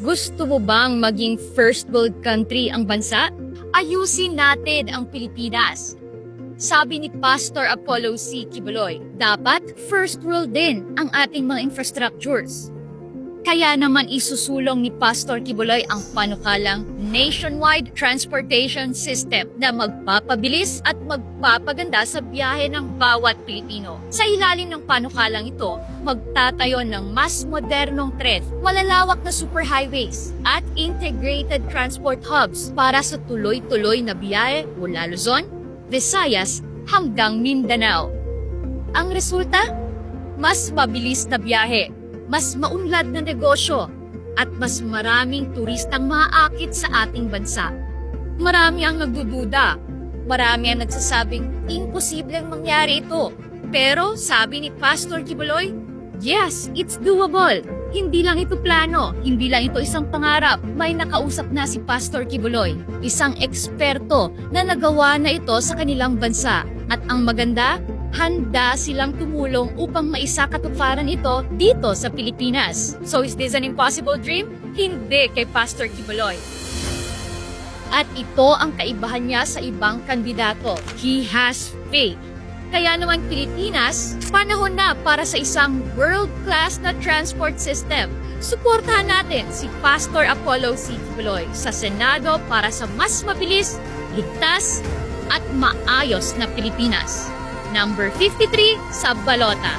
Gusto mo bang maging first world country ang bansa? Ayusin natin ang Pilipinas. Sabi ni Pastor Apollo C. Quiboloy, dapat first world din ang ating mga infrastructures. Kaya naman isusulong ni Pastor Quiboloy ang panukalang nationwide transportation system na magpapabilis at magpapaganda sa biyahe ng bawat Pilipino. Sa ilalim ng panukalang ito, magtatayo ng mas modernong tren, malalawak na superhighways at integrated transport hubs para sa tuloy-tuloy na biyahe mula Luzon, Visayas hanggang Mindanao. Ang resulta? Mas mabilis na biyahe, mas maunlad na negosyo, at mas maraming turistang maaakit sa ating bansa. Marami ang nagdududa. Marami ang nagsasabing imposibleng mangyari ito. Pero sabi ni Pastor Quiboloy, yes, it's doable. Hindi lang ito plano, hindi lang ito isang pangarap. May nakausap na si Pastor Quiboloy, isang eksperto na nagawa na ito sa kanilang bansa. At ang maganda, handa silang tumulong upang maisakatuparan ito dito sa Pilipinas. So is this an impossible dream? Hindi kay Pastor Quiboloy. At ito ang kaibahan niya sa ibang kandidato. He has faith. Kaya naman Pilipinas, panahon na para sa isang world-class na transport system. Suportahan natin si Pastor Apollo C. Quiboloy sa Senado para sa mas mabilis, ligtas, at maayos na Pilipinas. Number 53 sa balota.